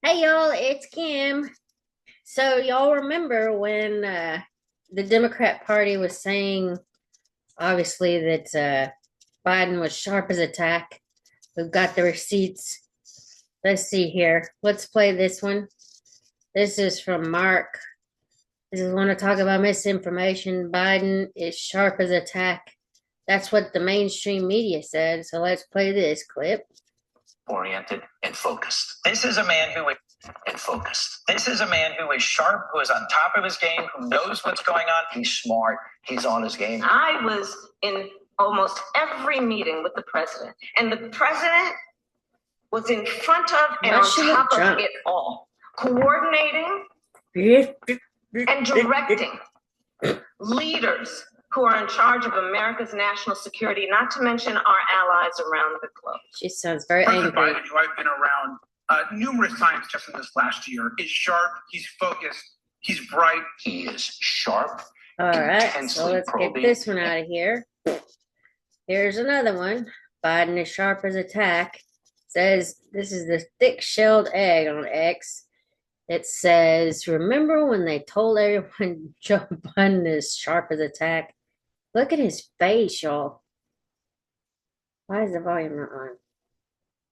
Hey y'all, it's Kim. So y'all remember when the Democrat Party was saying, obviously, that Biden was sharp as a tack. We've got the receipts. Let's see here. Let's play this one. This is from Mark. This is want to talk about misinformation. Biden is sharp as a tack. That's what the mainstream media said. So let's play this clip. Oriented and focused. This is a man who is This is a man who is sharp, who is on top of his game, who knows what's going on. He's smart. He's on his game. I was in almost every meeting with the president, and the president was in front of and on top of it all, coordinating and directing leaders who are in charge of America's national security, not to mention our allies around the globe. She sounds very angry. President Biden, who I've been around numerous times just in this last year, is sharp, he's focused, he's bright. He is sharp. All right, so let's get this one out of here. Here's another one. Biden is sharp as a tack. Says this is the thick-shelled egg on X. It says, remember when they told everyone Joe Biden is sharp as a tack? Look at his face, y'all. Why is the volume not on?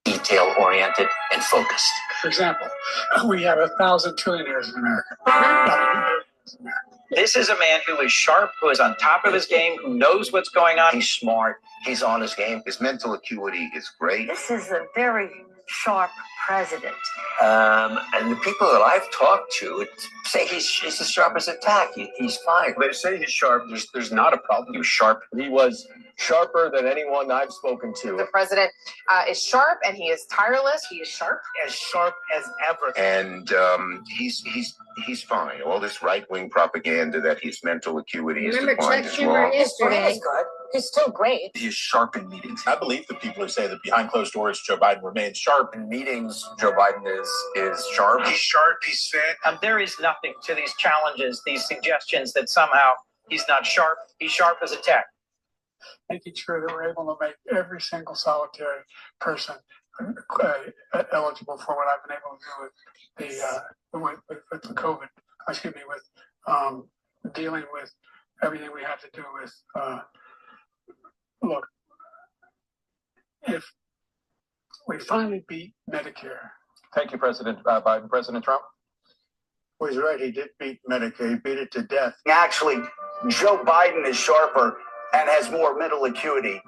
Detail-oriented and focused. For example, we have 1,000 trillionaires in America. This is a man who is sharp, who is on top of his game, who knows what's going on. He's smart. He's on his game. His mental acuity is great. This is a very sharp president. And the people that I've talked to say he's as sharp as a tack. He's fine. They say he's sharp. There's not a problem. He was sharp. He was sharper than anyone I've spoken to. The president is sharp, and he is tireless. He is sharp as ever. And he's fine. All this right-wing propaganda that his mental acuity is declined is wrong. His brain is good. He's still great. He is sharp in meetings. I believe the people who say that behind closed doors, Joe Biden remains sharp. In meetings, Joe Biden is sharp. He's sharp, he's fit. There is nothing to these challenges, these suggestions that somehow he's not sharp. He's sharp as a tack. Making sure that we're able to make every single solitary person eligible for what I've been able to do with the COVID. With dealing with everything we have to do with. Look, if we finally beat Medicare. Thank you, President Biden. President Trump? Well, he's right. He did beat Medicare. He beat it to death. Actually, Joe Biden is sharper and has more mental acuity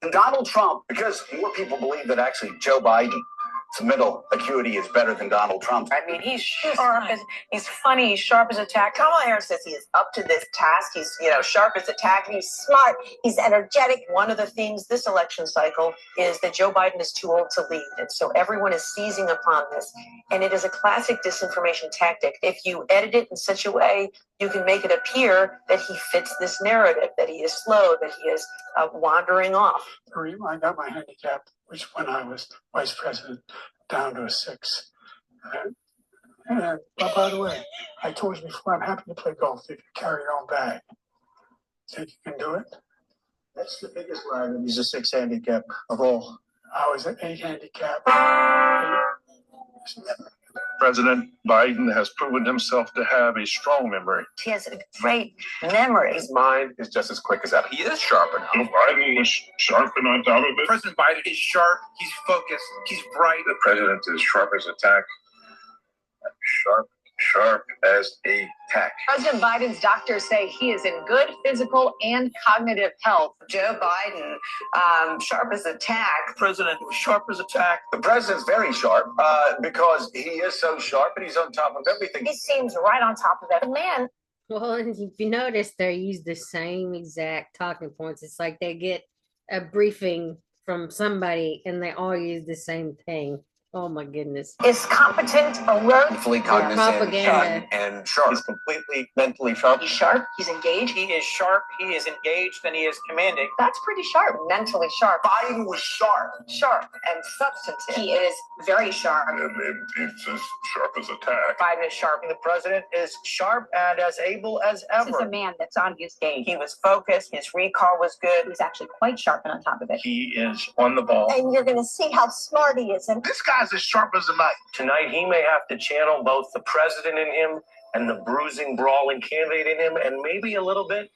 than Donald Trump, because more people believe that actually Joe Biden's mental acuity is better than Donald Trump. I mean, he's sharp, he's funny, he's sharp as a tack. Kamala Harris says he is up to this task. He's, sharp as a tack. He's smart. He's energetic. One of the themes this election cycle is that Joe Biden is too old to lead. And so everyone is seizing upon this. And it is a classic disinformation tactic. If you edit it in such a way, you can make it appear that he fits this narrative, that he is slow, that he is wandering off. I got my handicap, which when I was vice president, down to a 6. And by the way, I told you before, I'm happy to play golf if you carry your own bag. Think you can do it? That's the biggest line. He's a 6 handicap of all. I was an 8 handicap. President Biden has proven himself to have a strong memory. He has a great memory. His mind is just as quick as that. He is sharp enough. Biden was sharp and on top of it. President Biden is sharp, he's focused, he's bright. The president is sharp as a tack. Sharp as a tack. President Biden's doctors say he is in good physical and cognitive health. Joe Biden, sharp as a tack. President sharp as a tack. The president's very sharp because he is so sharp and he's on top of everything. He seems right on top of it. The man. Well, and if you notice, they use the same exact talking points. It's like they get a briefing from somebody and they all use the same thing. Oh my goodness. Is competent, alert, fully cognizant, and sharp. He's completely mentally sharp. He's sharp, he's engaged. He is sharp, he is engaged, and he is commanding. That's pretty sharp, mentally sharp. Biden was sharp. Sharp and substantive. He is very sharp. He's as sharp as a tack. Biden is sharp. The president is sharp and as able as ever. This is a man that's on his game. He was focused, his recall was good. He was actually quite sharp and on top of it. He is on the ball. And you're going to see how smart he is. And This guy guy's as sharp as a knife. Tonight, he may have to channel both the president in him and the bruising, brawling candidate in him, and maybe a little bit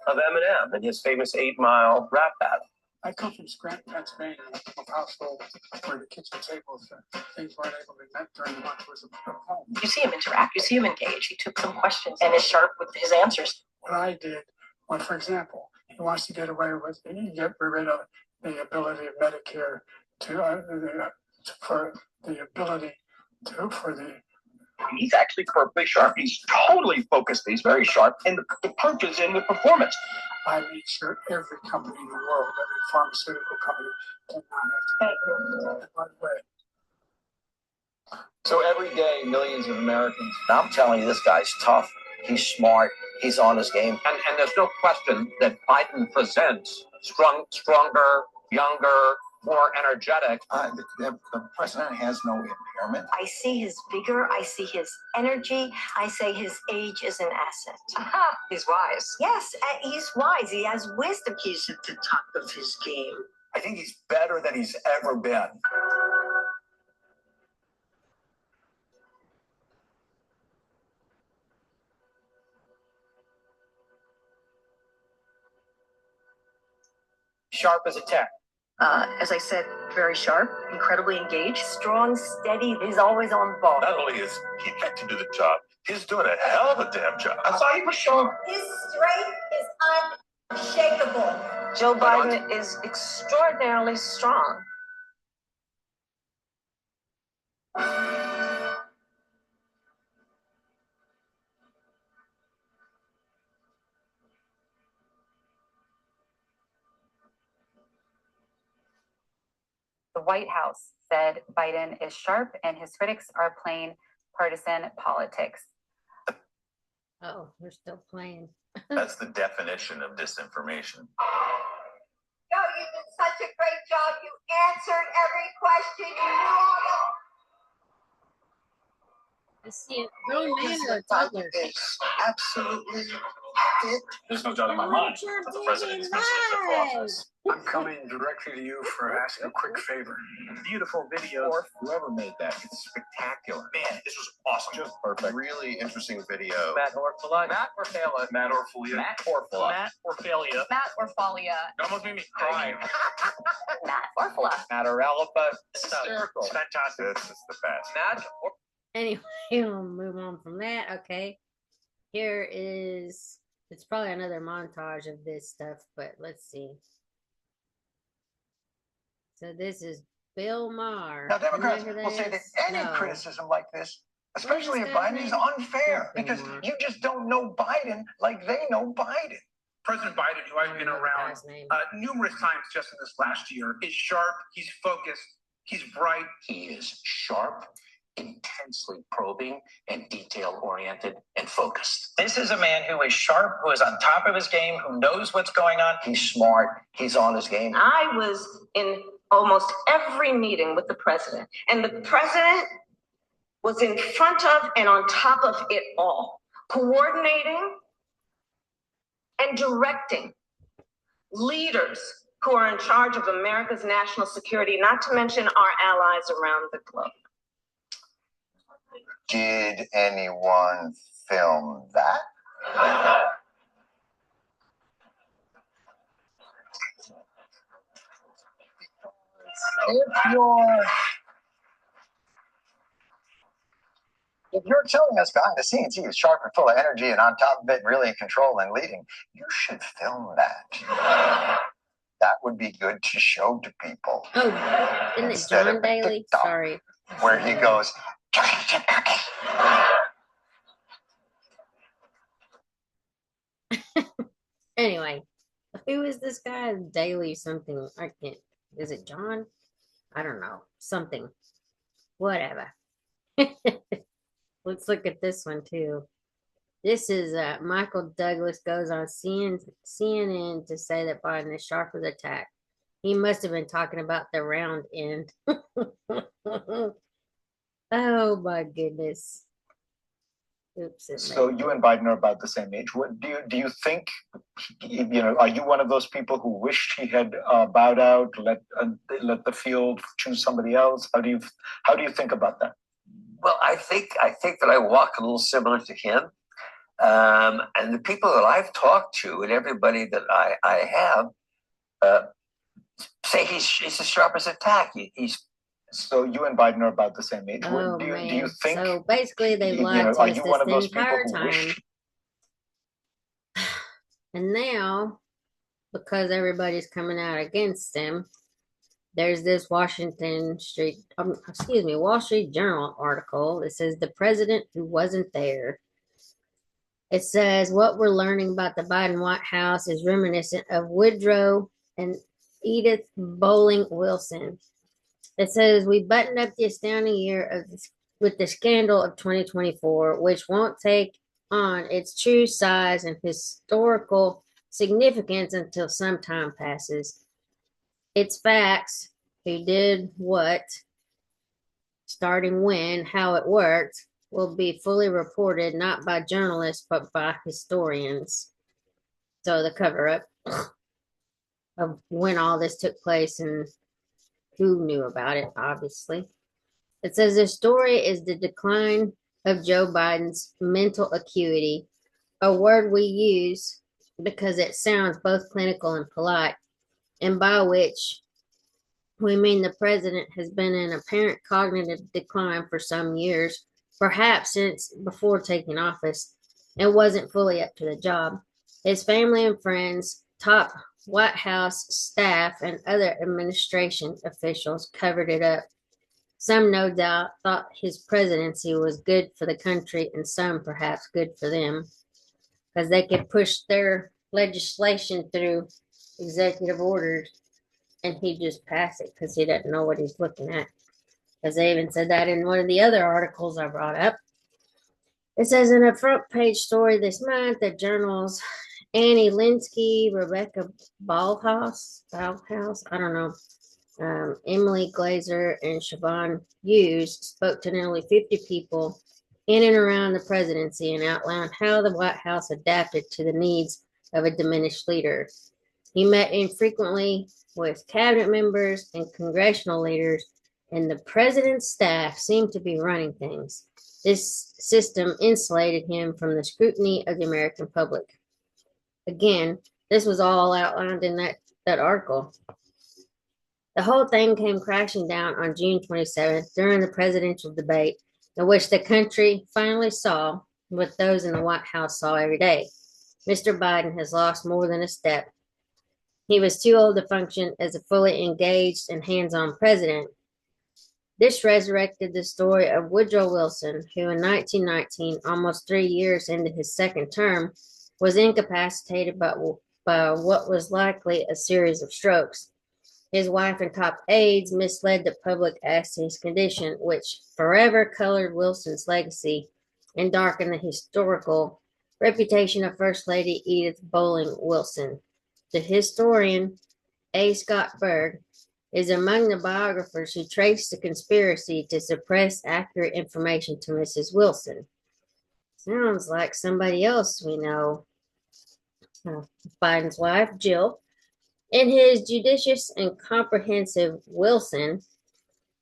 of Eminem in his famous 8 Mile rap battle. I come from Scranton, Pennsylvania, a household where the kitchen tables, things weren't able to be met during the month was a home. You see him interact. You see him engage. He took some questions and is sharp with his answers. What I did, well, for example, he wants to get away with, get rid of the ability of Medicare for the ability for the. He's actually perfectly sharp. He's totally focused. He's very sharp in the punches in the performance. I made sure every company in the world, every pharmaceutical company, did not have to by the way. So every day, millions of Americans. I'm telling you, this guy's tough. He's smart. He's on his game. And there's no question that Biden presents stronger, younger, more energetic. The president has no impairment. I see his vigor. I see his energy. I say his age is an asset. He's wise. Yes, he's wise. He has wisdom. He's at the top of his game. I think he's better than he's ever been. Sharp as a tack. As I said, very sharp, incredibly engaged, strong, steady. He's always on ball. Not only is he fit to do the job, he's doing a hell of a damn job. I thought he was sharp. His strength is unshakable. Joe Biden is extraordinarily strong. The White House said Biden is sharp and his critics are playing partisan politics. Oh, we're still playing. That's the definition of disinformation. No, you did such a great job. You answered every question. You knew all the. Let's see, grown man or a toddler? Absolutely fit. There's no doubt in my mind that the president's been fit for office. I'm coming directly to you for asking a quick favor. Beautiful videos. Whoever made that, it's spectacular. Man, this was awesome. Just perfect. Really interesting video. Matt Orfalea. Matt Orfalea. Matt Orfalea. Matt Orfalea. Matt Orfalea. It almost made me cry. Matt Orfalea. Matt Orfalea. Hysterical. It's fantastic. This is the best. Matt Anyway, we'll move on from that. Okay. Here is, it's probably another montage of this stuff, but let's see. So this is Bill Maher. Now, Democrats Remember will say that this? any No. criticism like this, especially of What is that Biden, is name? unfair Bill because Maher. you just don't know Biden like they know Biden. President Biden, who I've been around Last name. numerous times just in this last year, is sharp. He's focused. He's bright. He is sharp, intensely probing, and detail-oriented and focused. This is a man who is sharp, who is on top of his game, who knows what's going on. He's smart. He's on his game. I was in almost every meeting with the president, and the president was in front of and on top of it all, coordinating and directing leaders who are in charge of America's national security, not to mention our allies around the globe. Did anyone film that? If you're telling us behind the scenes he is sharp and full of energy and on top of it really in control and leading, you should film that. That would be good to show to people. Oh, isn't it Instead John of the Daly? TikTok, Sorry. where he goes, Anyway, who is this guy? Daly something. I can't. Is it John? I don't know. Something. Whatever. Let's look at this one too. This is Michael Douglas goes on CNN to say that Biden is sharp as a tack. He must have been talking about the round end. Oh my goodness. Oops. So you and Biden are about the same age. What do you think? Are you one of those people who wished he had bowed out, let the field choose somebody else? How do you think about that? Well, I think that I walk a little similar to him, and the people that I've talked to and everybody that I have say he's as sharp as a tack. So you and Biden are about the same age. Oh, do man. you think? So basically, they've lied to are us you one of this those people entire who time. wish? And now, because everybody's coming out against them, there's this Wall Street Journal article that says the president who wasn't there. It says what we're learning about the Biden White House is reminiscent of Woodrow and Edith Bowling Wilson. It says we buttoned up the astounding year with the scandal of 2024, which won't take on its true size and historical significance until some time passes. Its facts, who did what, starting when, how it worked, will be fully reported not by journalists but by historians. So the cover-up of when all this took place and who knew about it, obviously. It says the story is the decline of Joe Biden's mental acuity, a word we use because it sounds both clinical and polite, and by which we mean the president has been in apparent cognitive decline for some years, perhaps since before taking office, and wasn't fully up to the job. His family and friends, top White House staff, and other administration officials covered it up. Some, no doubt, thought his presidency was good for the country, and some perhaps good for them, because they could push their legislation through executive orders, and he'd just pass it because he doesn't know what he's looking at. Because they even said that in one of the other articles I brought up. It says in a front page story this month, the journals Annie Linsky, Rebecca Ballhaus, I don't know, Emily Glazer, and Siobhan Hughes spoke to nearly 50 people in and around the presidency and outlined how the White House adapted to the needs of a diminished leader. He met infrequently with cabinet members and congressional leaders, and the president's staff seemed to be running things. This system insulated him from the scrutiny of the American public. Again, this was all outlined in that article. The whole thing came crashing down on June 27th during the presidential debate, in which the country finally saw what those in the White House saw every day. Mr. Biden has lost more than a step. He was too old to function as a fully engaged and hands-on president. This resurrected the story of Woodrow Wilson, who in 1919, almost 3 years into his second term, was incapacitated by what was likely a series of strokes. His wife and top aides misled the public as to his condition, which forever colored Wilson's legacy and darkened the historical reputation of First Lady Edith Bowling Wilson. The historian A. Scott Berg is among the biographers who traced the conspiracy to suppress accurate information to Mrs. Wilson. Sounds like somebody else we know. Biden's wife, Jill. In his judicious and comprehensive Wilson,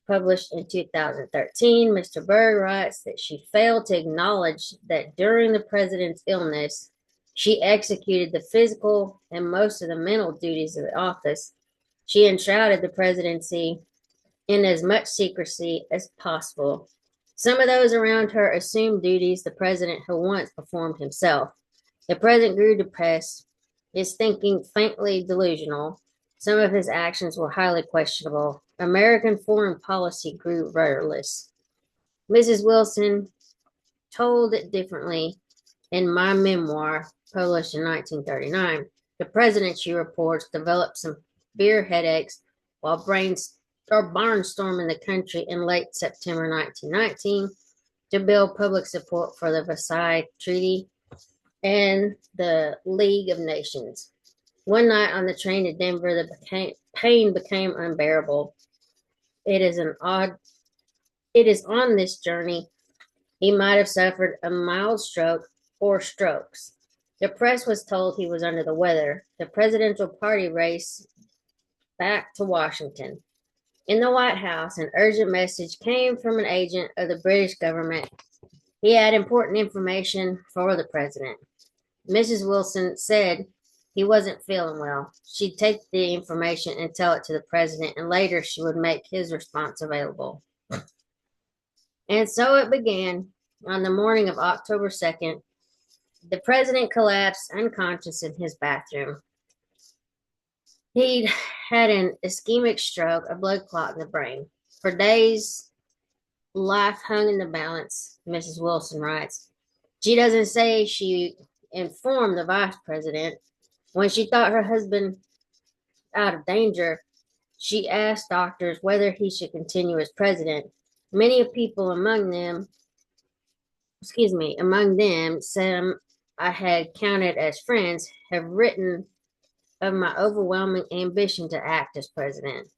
published in 2013, Mr. Berg writes that she failed to acknowledge that during the president's illness, she executed the physical and most of the mental duties of the office. She enshrouded the presidency in as much secrecy as possible. Some of those around her assumed duties the president had once performed himself. The president grew depressed, his thinking faintly delusional. Some of his actions were highly questionable. American foreign policy grew rudderless. Mrs. Wilson told it differently in my memoir, published in 1939. The president, she reports, developed some severe headaches while barnstorming the country in late September 1919 to build public support for the Versailles Treaty and the League of Nations. One night on the train to Denver, the pain became unbearable. It is on this journey He might have suffered a mild stroke or strokes. The press was told he was under the weather. The presidential party raced back to Washington. In the White House, an urgent message came from an agent of the British government. He had important information for the president. Mrs. Wilson said he wasn't feeling well. She'd take the information and tell it to the president, and later she would make his response available. And so it began. On the morning of October 2nd, the president collapsed unconscious in his bathroom. He'd had an ischemic stroke, a blood clot in the brain. For days, life hung in the balance, Mrs. Wilson writes. She doesn't say she informed the vice president. When she thought her husband out of danger, she asked doctors whether he should continue as president. Many people among them, some I had counted as friends, have written of my overwhelming ambition to act as president.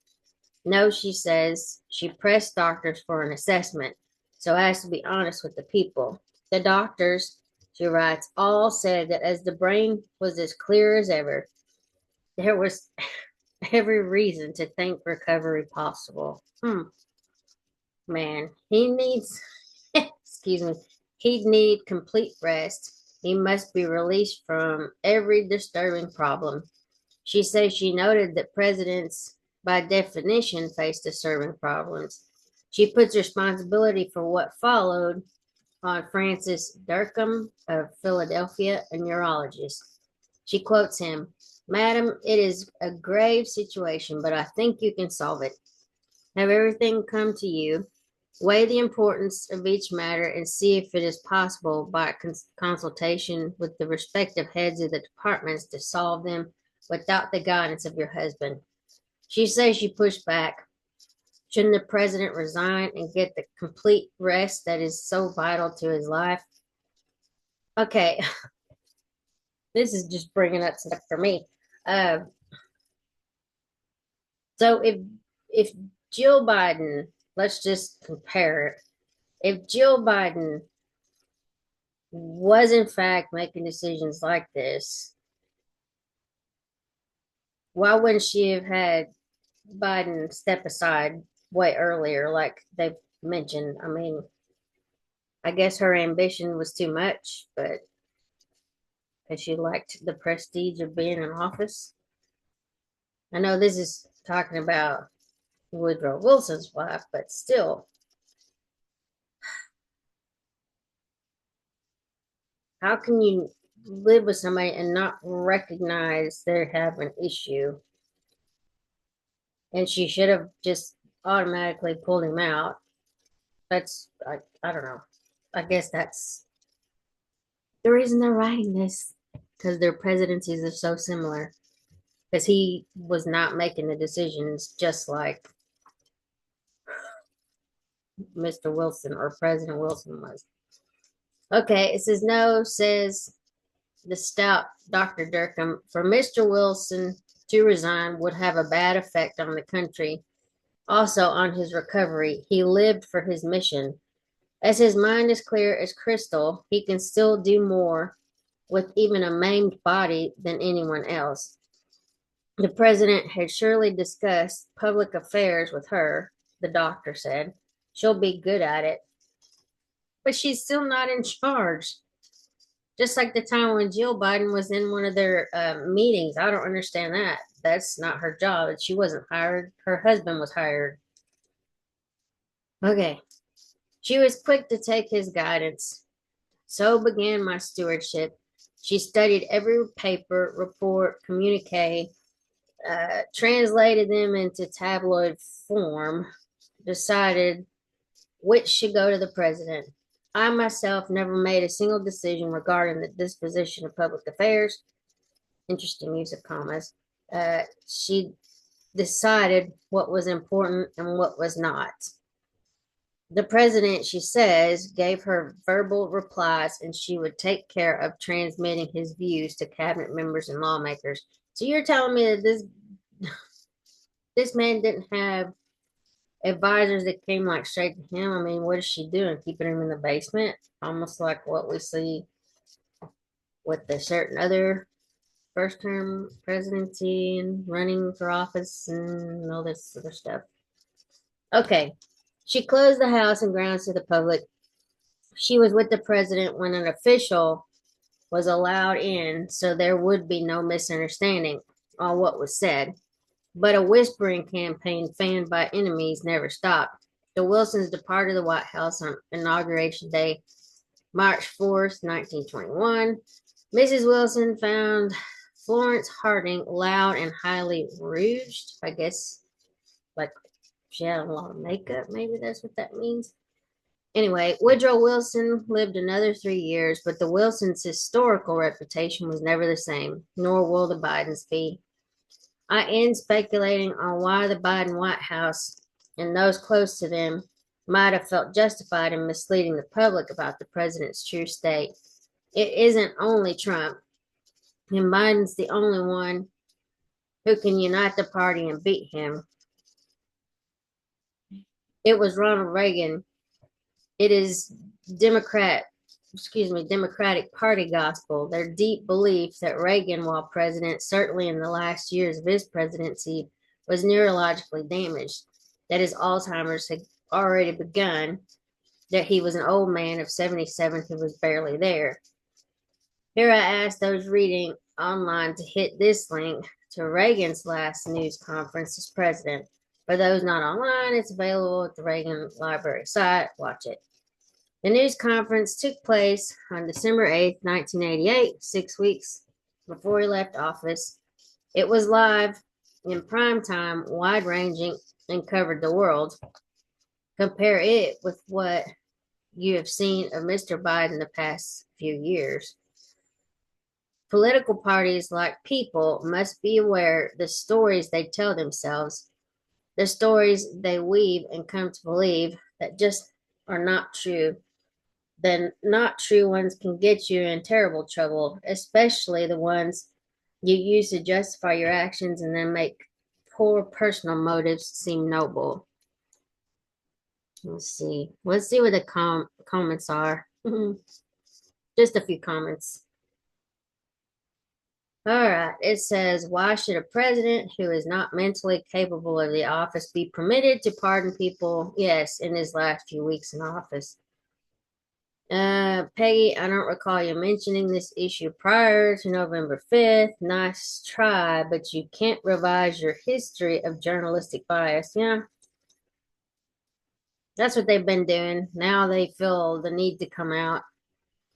No, she says, she pressed doctors for an assessment so as to be honest with the people. The doctors, she writes, all said that as the brain was as clear as ever, there was every reason to think recovery possible. Man, he needs, he'd need complete rest. He must be released from every disturbing problem. She says she noted that presidents, by definition, face disturbing problems. She puts responsibility for what followed on Francis Durkham of Philadelphia, a neurologist. She quotes him, Madam, it is a grave situation, but I think you can solve it. Have everything come to you. Weigh the importance of each matter and see if it is possible by consultation with the respective heads of the departments to solve them without the guidance of your husband. She says she pushed back. Shouldn't the president resign and get the complete rest that is so vital to his life? Okay, this is just bringing up stuff for me. So if Jill Biden, let's just compare it. If Jill Biden was in fact making decisions like this, why wouldn't she have had Biden step aside way earlier, like they mentioned? I mean, I guess her ambition was too much, but because she liked the prestige of being in office. I know this is talking about Woodrow Wilson's wife, but still. How can you live with somebody and not recognize they have an issue? And she should have just automatically pulled him out. That's, I don't know. I guess that's the reason they're writing this, because their presidencies are so similar. Because he was not making the decisions just like Mr. Wilson or President Wilson was. Okay, it says no, says the stout Dr. Durkham. For Mr. Wilson to resign would have a bad effect on the country, also on his recovery. He lived for his mission. As his mind is clear as crystal, he can still do more with even a maimed body than anyone else. The president had surely discussed public affairs with her, the doctor said. She'll be good at it. But she's still not in charge. Just like the time when Jill Biden was in one of their meetings. I don't understand that. That's not her job. She wasn't hired. Her husband was hired. Okay. She was quick to take his guidance. So began my stewardship. She studied every paper, report, communique, translated them into tabloid form, decided which should go to the president. I myself never made a single decision regarding the disposition of public affairs. Interesting use of commas. She decided what was important and what was not. The president, she says, gave her verbal replies, and she would take care of transmitting his views to cabinet members and lawmakers. So you're telling me that this man didn't have advisors that came like straight to him. I mean, what is she doing? Keeping him in the basement? Almost like what we see with the certain other first term presidency and running for office and all this other stuff. Okay. She closed the house and grounds to the public. She was with the president when an official was allowed in, so there would be no misunderstanding on what was said. But a whispering campaign fanned by enemies never stopped. The Wilsons departed the White House on Inauguration Day, March 4th, 1921. Mrs. Wilson found Florence Harding loud and highly rouged. I guess, like she had a lot of makeup. Maybe that's what that means. Anyway, Woodrow Wilson lived another 3 years, but the Wilsons' historical reputation was never the same, nor will the Bidens be. I end speculating on why the Biden White House and those close to them might have felt justified in misleading the public about the president's true state. It isn't only Trump, and Biden's the only one who can unite the party and beat him. It was Ronald Reagan. It is Democratic Party gospel, their deep belief that Reagan, while president, certainly in the last years of his presidency, was neurologically damaged, that his Alzheimer's had already begun, that he was an old man of 77 who was barely there. Here I ask those reading online to hit this link to Reagan's last news conference as president. For those not online, it's available at the Reagan Library site. Watch it. The news conference took place on December 8th, 1988, 6 weeks before he left office. It was live in prime time, wide-ranging, and covered the world. Compare it with what you have seen of Mr. Biden the past few years. Political parties, like people, must be aware the stories they tell themselves, the stories they weave and come to believe that just are not true. The not true ones can get you in terrible trouble, especially the ones you use to justify your actions and then make poor personal motives seem noble. Let's see what the comments are. Just a few comments. All right, it says, why should a president who is not mentally capable of the office be permitted to pardon people? Yes, in his last few weeks in office. Peggy, I don't recall you mentioning this issue prior to November 5th. Nice try, but you can't revise your history of journalistic bias. Yeah, that's what they've been doing. Now they feel the need to come out.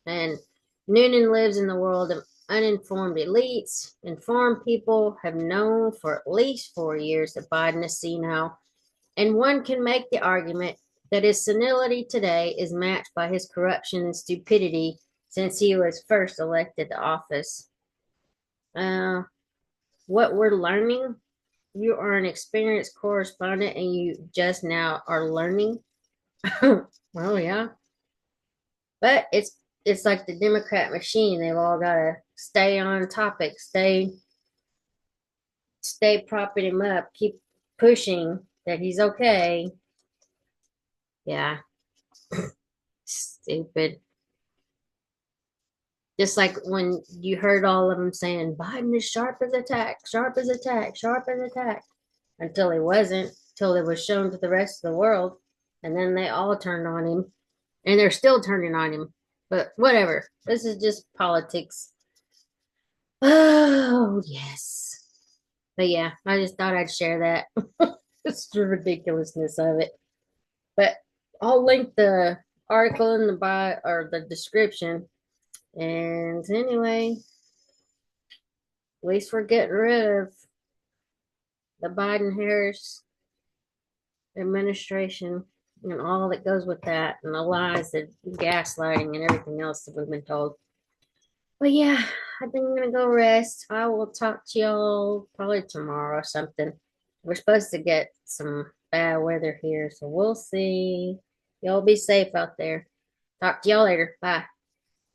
And Noonan lives in the world of uninformed elites. Informed people have known for at least 4 years that Biden is senile. And one can make the argument that his senility today is matched by his corruption and stupidity since he was first elected to office. What we're learning, you are an experienced correspondent and you just now are learning. Well, yeah. But it's like the Democrat machine. They've all got to stay on topic, stay propping him up, keep pushing that he's okay. Yeah. Stupid. Just like when you heard all of them saying, Biden is sharp as a tack, sharp as a tack, sharp as a tack. Until he wasn't, till it was shown to the rest of the world. And then they all turned on him. And they're still turning on him. But whatever. This is just politics. Oh, yes. But yeah, I just thought I'd share that. It's the ridiculousness of it. But I'll link the article in the bio or the description. And anyway, at least we're getting rid of the Biden-Harris administration and all that goes with that, and the lies, the gaslighting, and everything else that we've been told. But yeah, I think I'm gonna go rest. I will talk to y'all probably tomorrow or something. We're supposed to get some bad weather here, so we'll see. Y'all be safe out there. Talk to y'all later. Bye.